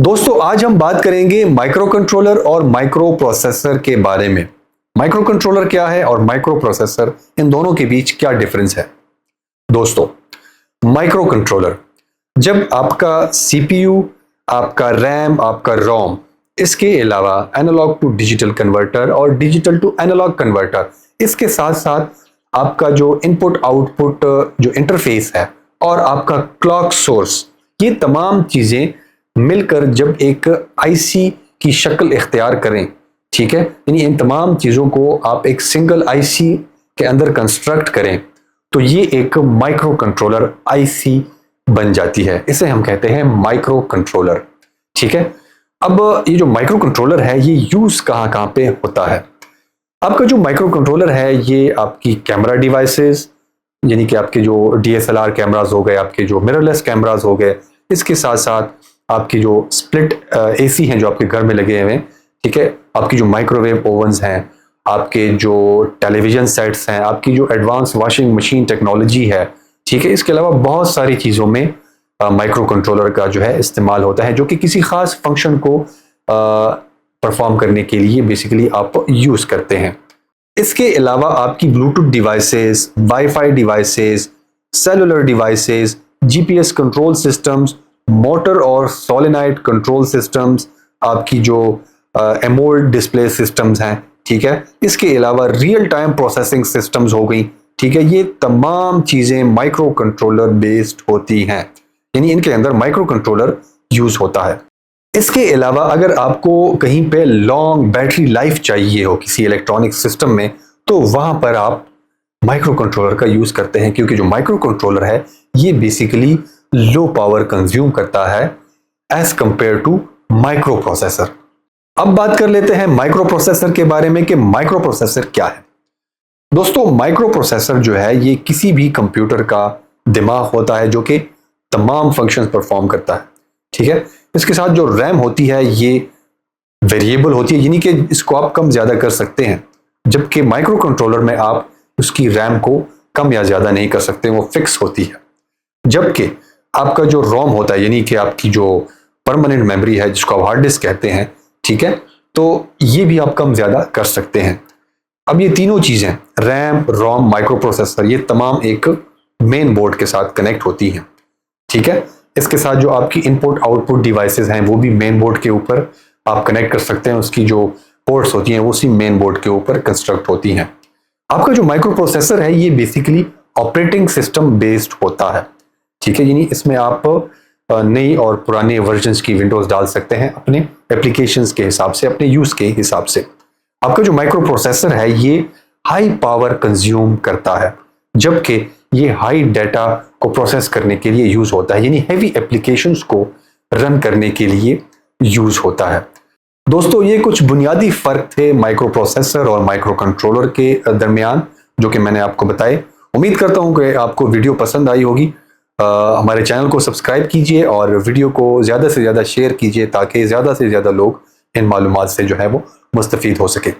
दोस्तों आज हम बात करेंगे माइक्रो कंट्रोलर और माइक्रो प्रोसेसर के बारे में। माइक्रो कंट्रोलर क्या है और माइक्रो प्रोसेसर, इन दोनों के बीच क्या डिफरेंस है। दोस्तों माइक्रो कंट्रोलर, जब आपका सीपीयू, आपका रैम, आपका रोम, इसके अलावा एनालॉग टू डिजिटल कन्वर्टर और डिजिटल टू एनालॉग कन्वर्टर, इसके साथ साथ आपका जो इनपुट आउटपुट जो इंटरफेस है और आपका क्लॉक सोर्स, ये तमाम चीजें मिलकर जब एक आईसी की शक्ल इख्तियार करें, ठीक है, यानी इन तमाम चीजों को आप एक सिंगल आईसी के अंदर कंस्ट्रक्ट करें तो ये एक माइक्रो कंट्रोलर आईसी बन जाती है। इसे हम कहते हैं माइक्रो कंट्रोलर। ठीक है, अब ये जो माइक्रो कंट्रोलर है ये यूज कहां कहां पे होता है। आपका जो माइक्रो कंट्रोलर है ये आपकी कैमरा डिवाइसेस, यानी कि आपके जो डीएसएलआर कैमरास हो गए, आपके जो मिररलेस कैमरास हो गए, इसके साथ साथ आपकी जो स्प्लिट एसी हैं जो आपके घर में लगे हुए हैं, ठीक है, आपकी जो माइक्रोवेव ओवन्स हैं, आपके जो टेलीविजन सेट्स हैं, आपकी जो एडवांस वॉशिंग मशीन टेक्नोलॉजी है, ठीक है, इसके अलावा बहुत सारी चीज़ों में माइक्रो कंट्रोलर का जो है इस्तेमाल होता है, जो कि किसी खास फंक्शन को परफॉर्म करने के लिए बेसिकली आप यूज़ करते हैं। इसके अलावा आपकी Bluetooth devices, wifi devices, cellular devices, GPS control systems, motor और सोलेनॉइड कंट्रोल सिस्टम्स, आपकी जो एमोल्ड डिस्प्ले सिस्टम्स हैं, ठीक है, इसके अलावा रियल टाइम प्रोसेसिंग सिस्टम्स हो गई, ठीक है, ये तमाम चीज़ें माइक्रो कंट्रोलर बेस्ड होती हैं, यानी इनके अंदर माइक्रो कंट्रोलर यूज होता है। इसके अलावा अगर आपको कहीं पे लॉन्ग बैटरी लाइफ चाहिए हो किसी इलेक्ट्रॉनिक सिस्टम में, तो वहां पर आप माइक्रो कंट्रोलर का यूज करते हैं, क्योंकि जो माइक्रो कंट्रोलर है ये बेसिकली लो पावर कंज्यूम करता है as compare to microprocessor. अब बात कर लेते हैं माइक्रो प्रोसेसर के बारे में कि माइक्रो प्रोसेसर क्या है। दोस्तों माइक्रो प्रोसेसर जो है ये किसी भी कंप्यूटर का दिमाग होता है जो कि तमाम फंक्शंस परफॉर्म करता है, ठीक है। इसके साथ जो रैम होती है ये वेरिएबल होती है, यानी कि इसको आप कम ज्यादा कर सकते हैं, जबकि माइक्रो कंट्रोलर में आप उसकी रैम को कम या ज्यादा नहीं कर सकते, वो फिक्स होती है। जबकि आपका जो रोम होता है, यानी कि आपकी जो परमानेंट मेमोरी है जिसको आप हार्ड डिस्क कहते हैं, ठीक है, तो ये भी आप कम ज्यादा कर सकते हैं। अब ये तीनों चीजें रैम, रोम, माइक्रो प्रोसेसर, ये तमाम एक मेन बोर्ड के साथ कनेक्ट होती हैं, ठीक है। इसके साथ जो आपकी इनपुट आउटपुट डिवाइसेस हैं वो भी मेन बोर्ड के ऊपर आप कनेक्ट कर सकते हैं, उसकी जो पोर्ट्स होती हैं वो उसी मेन बोर्ड के ऊपर कंस्ट्रक्ट होती हैं। आपका जो माइक्रो प्रोसेसर है ये बेसिकली ऑपरेटिंग सिस्टम बेस्ड होता है, ठीक है, यानी इसमें आप नई और पुराने वर्जन्स की विंडोज डाल सकते हैं अपने एप्लीकेशंस के हिसाब से, अपने यूज के हिसाब से। आपका जो माइक्रो प्रोसेसर है ये हाई पावर कंज्यूम करता है, जबकि ये हाई डाटा को प्रोसेस करने के लिए यूज होता है, यानी हैवी एप्लीकेशंस को रन करने के लिए यूज होता है। दोस्तों ये कुछ बुनियादी फर्क थे माइक्रो प्रोसेसर और माइक्रो कंट्रोलर के दरमियान जो कि मैंने आपको बताए। उम्मीद करता हूं कि आपको वीडियो पसंद आई होगी। हमारे चैनल को सब्सक्राइब कीजिए और वीडियो को ज़्यादा से ज़्यादा शेयर कीजिए ताकि ज़्यादा से ज़्यादा लोग इन मालूमात से जो है वो मुस्तफ़ीद हो सके।